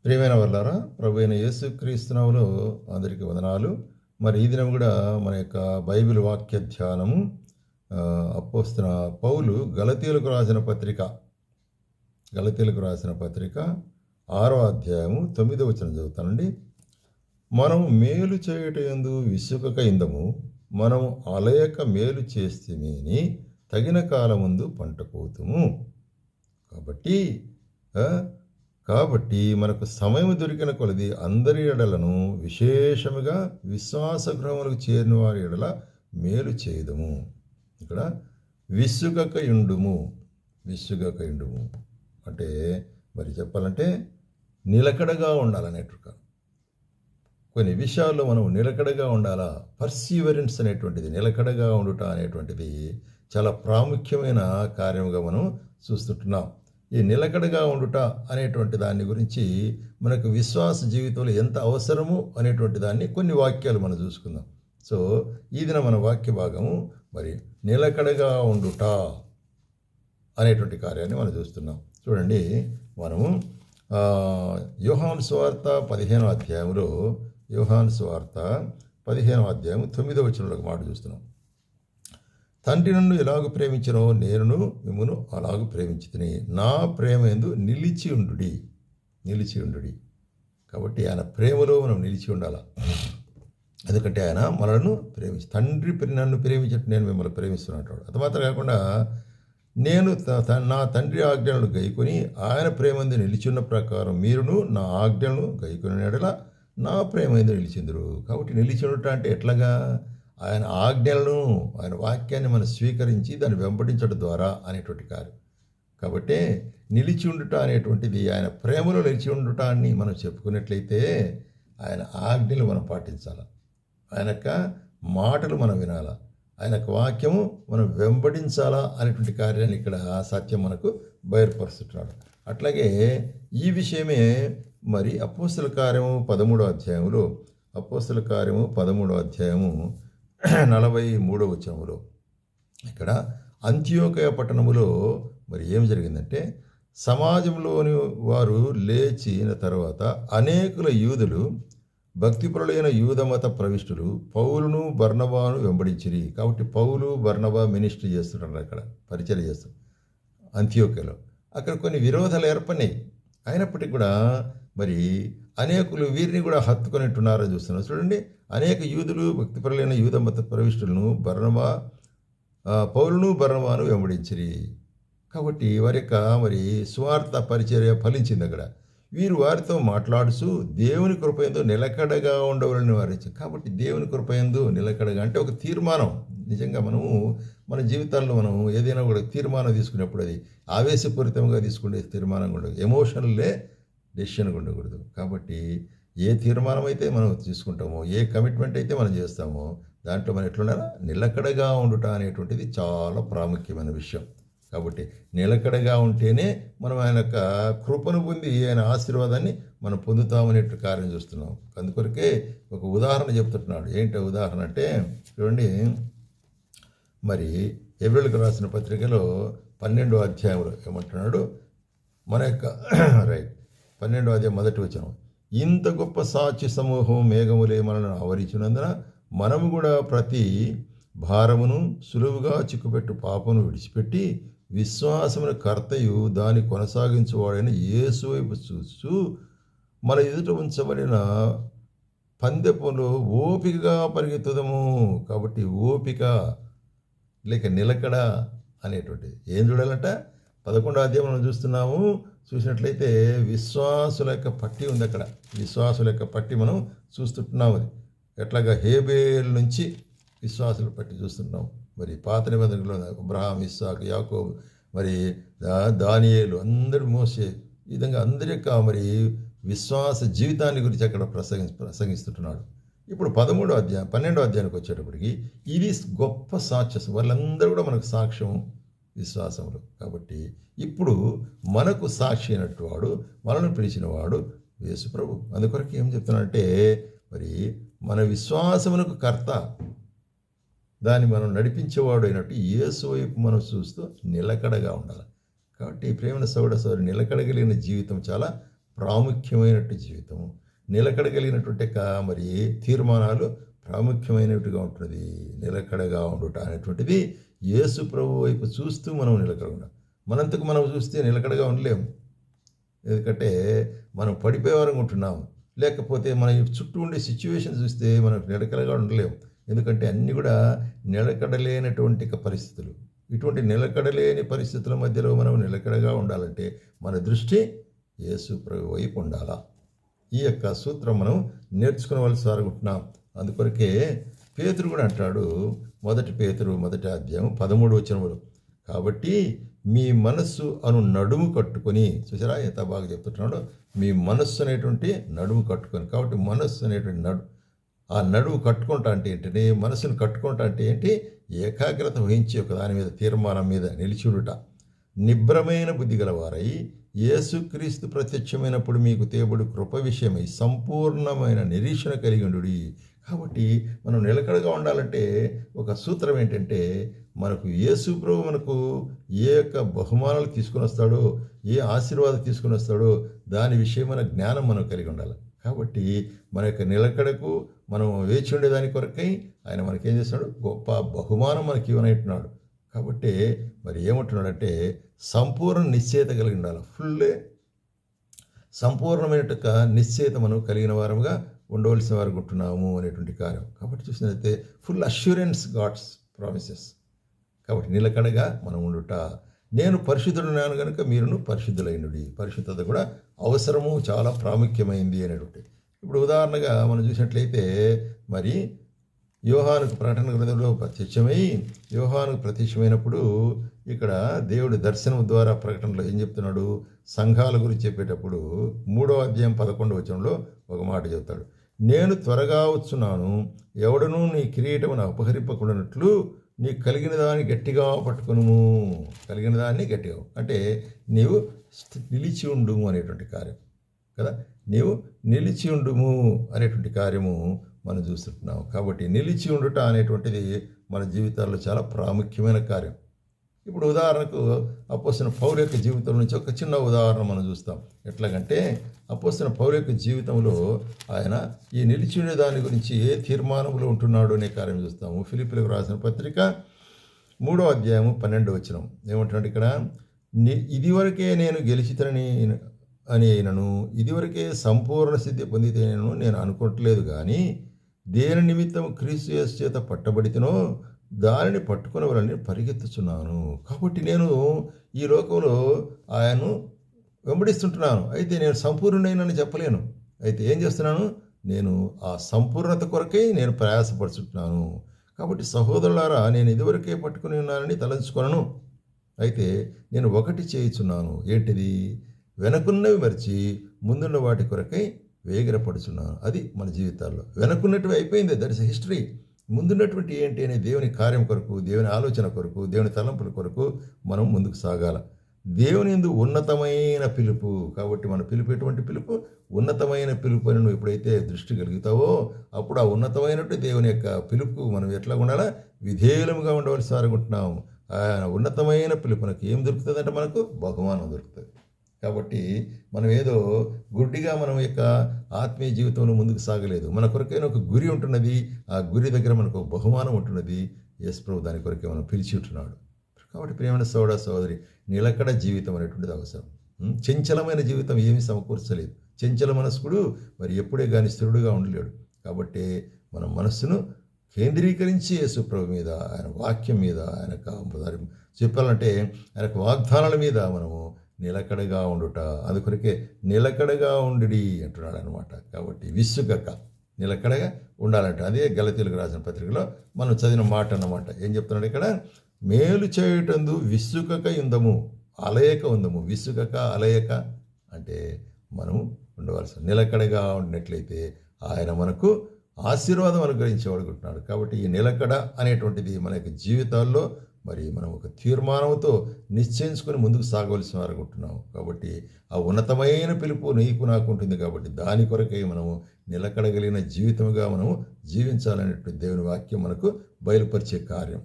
ప్రియమైన వాళ్ళారా, ప్రభు అయిన యేసుక్రీస్తునామములో అందరికీ వందనాలు. మరి ఈ దినం కూడా మన యొక్క బైబిల్ వాక్య ధ్యానము అపోస్తలుడైన పౌలు గలతీయులకు రాసిన పత్రిక 6వ అధ్యాయము 9వ వచనం చదువుతానండి. మనము మేలు చేయుటయందు విసుకక ఇందము, మనము అలయక మేలు చేస్తేమేని తగిన కాలమందు పంట కోతుము. కాబట్టి మనకు సమయం దొరికిన కొలది అందరి ఎడలను, విశేషముగా విశ్వాస గృహములకు చేరిన వారి ఎడల మేలు చేయదము. ఇక్కడ విసుగక ఇండుము అంటే మరి చెప్పాలంటే నిలకడగా ఉండాలనేట్టుగా. కొన్ని విషయాల్లో మనం నిలకడగా ఉండాలా. పర్సీవరెన్స్ అనేటువంటిది, నిలకడగా ఉండుట అనేటువంటిది చాలా ప్రాముఖ్యమైన కార్యముగా మనం చూస్తుంటున్నాం. ఈ నిలకడగా ఉండుట అనేటువంటి దాని గురించి మనకు విశ్వాస జీవితంలో ఎంత అవసరము అనేటువంటి దాన్ని కొన్ని వాక్యాలు మనం చూసుకుందాం. సో ఈ దిన మన వాక్య భాగము మరి నిలకడగా ఉండుట అనేటువంటి కార్యాన్ని మనం చూస్తున్నాం. చూడండి, మనము యోహాను సువార్త 15వ అధ్యాయంలో 9వ వచనంలో ఒక మాట చూస్తున్నాం. తండ్రి నన్ను ఎలాగ ప్రేమించినో నేనును మిమ్మును అలాగ ప్రేమించితిని, నా ప్రేమ యందు నిలిచి ఉండుడి. కాబట్టి ఆయన ప్రేమలో మనం నిలిచి ఉండాలి. ఎందుకంటే ఆయన మనలను తండ్రి నన్ను ప్రేమించినట్టు నేను మిమ్మల్ని ప్రేమిస్తున్నట్టు. అది మాత్రం కాకుండా నేను నా తండ్రి ఆజ్ఞలను గైకొని ఆయన ప్రేమ యందు నిలిచిన్న ప్రకారం మీరును నా ఆజ్ఞలను గైకొని ఎడల నా ప్రేమ యందు నిలిచిందురు. కాబట్టి నిలిచి ఉండటం అంటే ఎట్లాగా? ఆయన ఆజ్ఞలను, ఆయన వాక్యాన్ని మనం స్వీకరించి దాన్ని వెంబడించడం ద్వారా అనేటువంటి కార్యం. కాబట్టి నిలిచి ఉండుట అనేటువంటిది, ఆయన ప్రేమలో నిలిచి ఉండటాన్ని మనం చెప్పుకున్నట్లయితే ఆయన ఆజ్ఞలు మనం పాటించాలి, ఆయన యొక్క మాటలు మనం వినాలా, ఆయన యొక్క వాక్యము మనం వెంబడించాలా అనేటువంటి కార్యాన్ని ఇక్కడ సత్యం మనకు బయలుపరుస్తున్నాడు. అట్లాగే ఈ విషయమే మరి అపోస్తల కార్యము 13వ అధ్యాయము 43వ వచనములో ఇక్కడ అంత్యోకయ పట్టణములో మరి ఏం జరిగిందంటే, సమాజంలోని వారు లేచిన తర్వాత అనేకుల యూదులు, భక్తిపరులైన యూదమత ప్రవిష్టులు పౌలును బర్నబాను వెంబడించిరి. కాబట్టి పౌలు బర్నబా మినిస్ట్రీ చేస్తున్నారు, అక్కడ పరిచయం చేస్తారు అంత్యోకయలో. అక్కడ కొన్ని విరోధాలు ఏర్పడినాయి. అయినప్పటికీ కూడా మరి అనేకులు వీరిని కూడా హత్తుకొనిట్టున్నారని చూస్తున్నారు. చూడండి, అనేక యూదులు, భక్తిపరులైన యూదమత ప్రవిష్టులను పౌలును బర్నబాను వెంబడించిరి. కాబట్టి వారి యొక్క మరి స్వార్థ పరిచర్య ఫలించింది. అక్కడ వీరు వారితో మాట్లాడుతూ దేవుని కృపయందు నిలకడగా ఉండవాలని వారించారు. కాబట్టి దేవుని కృపయందు నిలకడగా అంటే ఒక తీర్మానం. నిజంగా మనము మన జీవితాల్లో మనం ఏదైనా కూడా తీర్మానం తీసుకునేప్పుడు అది ఆవేశపూరితంగా తీసుకునే తీర్మానంగా ఉండదు, ఎమోషనల్లే డెసిషన్గా ఉండకూడదు. కాబట్టి ఏ తీర్మానం అయితే మనం తీసుకుంటామో, ఏ కమిట్మెంట్ అయితే మనం చేస్తామో దాంట్లో మనం ఎట్లుండాలి? నిలకడగా ఉండుట అనేటువంటిది చాలా ప్రాముఖ్యమైన విషయం. కాబట్టి నిలకడగా ఉంటేనే మనం ఆయన యొక్క కృపను పొంది ఆయన ఆశీర్వాదాన్ని మనం పొందుతామనే కార్యం చూస్తున్నాం. అందుకొరకే ఒక ఉదాహరణ చెప్తున్నాడు. ఏంటో ఉదాహరణ అంటే, చూడండి, మరి హెబ్రీయులకు రాసిన పత్రికలో 12వ అధ్యాయంలో ఏమంటున్నాడు? మన యొక్క 12వ అధ్యాయం 1వ వచనం, ఇంత గొప్ప సాక్షి సమూహం మేఘములే మనల్ని ఆవరించినందున మనము కూడా ప్రతి భారమును సులువుగా చిక్కుపెట్టు పాపను విడిచిపెట్టి విశ్వాసమున కర్తయు దాన్ని కొనసాగించువాడైన యేసు వైపు చూస్తూ మన ఎదుట ఉంచబడిన పందెపులో ఓపికగా పరిగెత్తుదము. కాబట్టి ఓపిక లేక నిలకడ అనేటువంటిది ఏం చూడాలంట? 11వ అధ్యాయం మనం చూసినట్లయితే విశ్వాసుల యొక్క పట్టి ఉంది. అక్కడ విశ్వాసుల యొక్క పట్టి మనం చూస్తుంటున్నాం. అది ఎట్లాగా హేబేల్ నుంచి విశ్వాసుల పట్టి చూస్తున్నాం. మరి పాత నిబంధనలో అబ్రహాం, ఇస్సాకు, యాకోబు, మరి దానియేలు, అందరూ మోసే, ఈ విధంగా అందరి యొక్క మరి విశ్వాస జీవితాన్ని గురించి అక్కడ ప్రసంగిస్తుంటున్నాడు. ఇప్పుడు 12వ అధ్యాయానికి వచ్చేటప్పటికి ఇది గొప్ప సాక్ష్యం. వాళ్ళందరూ కూడా మనకు సాక్ష్యం విశ్వాసములు. కాబట్టి ఇప్పుడు మనకు సాక్షి అయినట్టు వాడు, మనల్ని పిలిచిన వాడు యేసు ప్రభు. అందుకొరకు ఏం చెప్తున్నాడంటే, మరి మన విశ్వాసమునకు కర్త, దాన్ని మనం నడిపించేవాడు అయినట్టు యేసు వైపు మనం చూస్తూ నిలకడగా ఉండాలి. కాబట్టి ప్రేమ సోదరి నిలకడగలిగిన జీవితం చాలా ప్రాముఖ్యమైనటువంటి జీవితం. నిలకడగలిగినటువంటి మరి తీర్మానాలు ప్రాముఖ్యమైనట్టుగా ఉంటుంది. నిలకడగా ఉండుట అనేటువంటిది యేసు ప్రభు వైపు చూస్తూ మనం నిలకడ ఉండాలి. మనంతకు మనం చూస్తే నిలకడగా ఉండలేము. ఎందుకంటే మనం పడిపోయేవారం ఉంటున్నాం. లేకపోతే మన చుట్టూ ఉండే సిచ్యువేషన్ చూస్తే మనం నిలకడగా ఉండలేము. ఎందుకంటే అన్నీ కూడా నిలకడలేనటువంటి పరిస్థితులు. ఇటువంటి నిలకడలేని పరిస్థితుల మధ్యలో మనం నిలకడగా ఉండాలంటే మన దృష్టి యేసు ప్రభు వైపు ఉండాలా. ఈ యొక్క సూత్రం మనం నేర్చుకునవలసి అనుకుంటున్నాం. అందుకొరకే పేతురు కూడా అంటాడు, 1 పేతురు 1వ అధ్యాయం 13వ వచనములో, కాబట్టి మీ మనస్సు అను నడుము కట్టుకొని, చూసారా ఎంత బాగా చెప్తున్నాడో, మీ మనస్సు అనేటువంటి నడుము కట్టుకొని. కాబట్టి మనస్సు అనేటువంటి ఆ నడువు కట్టుకుంటా అంటే ఏంటంటే, మనసును కట్టుకుంటా అంటే ఏంటి, ఏకాగ్రత వహించి ఒక దాని మీద తీర్మానం మీద నిలిచిడుట. నిబ్రమైన బుద్ధి గలవారై యేసుక్రీస్తు ప్రత్యక్షమైనప్పుడు మీకు తేబడి కృప విషయమై సంపూర్ణమైన నిరీక్షణ కలిగి ఉండు. కాబట్టి మనం నిలకడగా ఉండాలంటే ఒక సూత్రం ఏంటంటే, మనకు యేసు ప్రభు మనకు ఏ యొక్క బహుమానాలు తీసుకుని వస్తాడో, ఏ ఆశీర్వాదం తీసుకుని వస్తాడో దాని విషయమైన జ్ఞానం మనం కలిగి ఉండాలి. కాబట్టి మన యొక్క నిలకడకు మనం వేచి ఉండేదాని కొరకై ఆయన మనకేం చేస్తున్నాడు, గొప్ప బహుమానం మనకి ఇవ్వనంటున్నాడు. కాబట్టి మరి ఏమంటున్నాడంటే, సంపూర్ణ నిశ్చయత కలిగి ఉండాలి. సంపూర్ణమైన నిశ్చయత మనం కలిగిన వారముగా ఉండవలసిన వారు ఉంటున్నాము అనేటువంటి కార్యం. కాబట్టి చూసినట్లయితే ఫుల్ అష్యూరెన్స్ గాడ్స్ ప్రామిసెస్. కాబట్టి నిలకడగా మనం ఉండుట. నేను పరిశుద్ధుడున్నాను కనుక మీరును పరిశుద్ధులైనడి. పరిశుద్ధత కూడా అవసరము, చాలా ప్రాముఖ్యమైంది అనేటువంటి. ఇప్పుడు ఉదాహరణగా మనం చూసినట్లయితే మరి యోహానుకు ప్రకటన గ్రంథంలో ప్రత్యక్షమైనప్పుడు ఇక్కడ దేవుడి దర్శనం ద్వారా ప్రకటనలో ఏం చెప్తున్నాడు, సంఘాల గురించి చెప్పేటప్పుడు 3వ అధ్యాయం 11వ వచనంలో ఒక మాట చెప్తాడు, నేను త్వరగా వచ్చున్నాను, ఎవడనూ నీ కిరీటమును అపహరింపకుండానట్లు నీ కలిగిన దాన్ని గట్టిగా పట్టుకొనుము. కలిగిన దాన్ని గట్టిగా అంటే నీవు నిలిచి ఉండుము అనేటువంటి కార్యం కదా, నీవు నిలిచి ఉండుము అనేటువంటి కార్యము మనం చూస్తున్నాం. కాబట్టి నిలిచి ఉండుట అనేటువంటిది మన జీవితాల్లో చాలా ప్రాముఖ్యమైన కార్యం. ఇప్పుడు ఉదాహరణకు అపోస్తలుడైన పౌలు యొక్క జీవితం నుంచి ఒక చిన్న ఉదాహరణ మనం చూస్తాం. ఎట్లాగంటే అపోస్తలుడైన పౌలు యొక్క జీవితంలో ఆయన ఈ నిలిచి ఉండే దాని గురించి ఏ తీర్మానంలో ఉంటున్నాడు అనే కార్యం చూస్తాము. ఫిలిప్పీలకు రాసిన పత్రిక 3వ అధ్యాయము 12వ వచనం ఏమంటున్నాడు ఇక్కడ, ఇదివరకే నేను గెలిచితనని అని అయినను, ఇదివరకే సంపూర్ణ సిద్ధి పొందితేనను నేను అనుకోవట్లేదు, కానీ దేని నిమిత్తం క్రీస్తు యేసు చేత పట్టబడితేనో దానిని పట్టుకునే వాళ్ళని పరిగెత్తుచున్నాను. కాబట్టి నేను ఈ లోకంలో ఆయన్ను వెంబడిస్తుంటున్నాను. అయితే నేను సంపూర్ణుడైనని చెప్పలేను. అయితే ఏం చేస్తున్నాను, నేను ఆ సంపూర్ణత కొరకై నేను ప్రయాసపడుచుంటున్నాను. కాబట్టి సహోదరులారా, నేను ఇదివరకే పట్టుకుని ఉన్నానని తలంచుకొనను. అయితే నేను ఒకటి చేయుచున్నాను, ఏంటిది, వెనకున్నవి మరిచి ముందున్న వాటి కొరకై వేగిరపడుచున్నాను. అది మన జీవితాల్లో వెనకున్నటివి అయిపోయింది, దట్ ఇస్ హిస్టరీ. ముందున్నటువంటి ఏంటి అనే దేవుని కార్యం కొరకు, దేవుని ఆలోచన కొరకు, దేవుని తలంపుల కొరకు మనం ముందుకు సాగాల. దేవుని యందు ఉన్నతమైన పిలుపు. కాబట్టి మన పిలుపు ఎటువంటి పిలుపు, ఉన్నతమైన పిలుపు అని నువ్వు ఎప్పుడైతే దృష్టి కలుగుతావో అప్పుడు ఆ ఉన్నతమైనటువంటి దేవుని యొక్క పిలుపు మనం ఎట్లా ఉండాలా, విధేయులముగా ఉండవలసి అనుకుంటున్నాము. ఆయన ఉన్నతమైన పిలుపునకు ఏం దొరుకుతుందంటే మనకు బహుమానం దొరుకుతుంది. కాబట్టి మనం ఏదో గుడ్డిగా మనం యొక్క ఆత్మీయ జీవితంలో ముందుకు సాగలేదు. మన కొరకైనా ఒక గురి ఉంటున్నది, ఆ గురి దగ్గర మనకు బహుమానం ఉంటున్నది. యేసు ప్రభు దాని కొరకే మనం పిలిచి ఉంటున్నాడు. కాబట్టి ప్రియమైన సోదరి, నిలకడ జీవితం అనేటువంటిది అవసరం. చంచలమైన జీవితం ఏమీ సమకూర్చలేదు. చంచల మనస్కుడు మరి ఎప్పుడే కానీ స్థిరుడుగా ఉండలేడు. కాబట్టి మన మనస్సును కేంద్రీకరించి యేసు ప్రభు మీద, ఆయన వాక్యం మీద, ఆయన చెప్పాలంటే ఆయన వాగ్దానాల మీద మనము నిలకడగా ఉండుట. అందుకొరకే నిలకడగా ఉండి అంటున్నాడు అనమాట. కాబట్టి విసుగక నిలకడగా ఉండాలంట. అదే గలతీయులకు రాసిన పత్రికలో మనం చదివిన మాట అన్నమాట. ఏం చెప్తున్నాడు ఇక్కడ, మేలు చేయుటందు విసుగక ఉందము, అలయక ఉందము. విసుగక అలయక అంటే మనం ఉండవలసి, నిలకడగా ఉండినట్లయితే ఆయన మనకు ఆశీర్వాదం అనుగ్రహించేవాడుకుంటున్నాడు. కాబట్టి ఈ నిలకడ అనేటువంటిది మన యొక్క జీవితాల్లో మరి మనం ఒక తీర్మానంతో నిశ్చయించుకొని ముందుకు సాగవలసిన వారుకుంటున్నాం. కాబట్టి ఆ ఉన్నతమైన పిలుపు నీకు నాకు ఉంటుంది. కాబట్టి దాని కొరకై మనము నిలకడగలిగిన జీవితముగా మనము జీవించాలనేటువంటి దేవుని వాక్యం మనకు బయలుపరిచే కార్యం.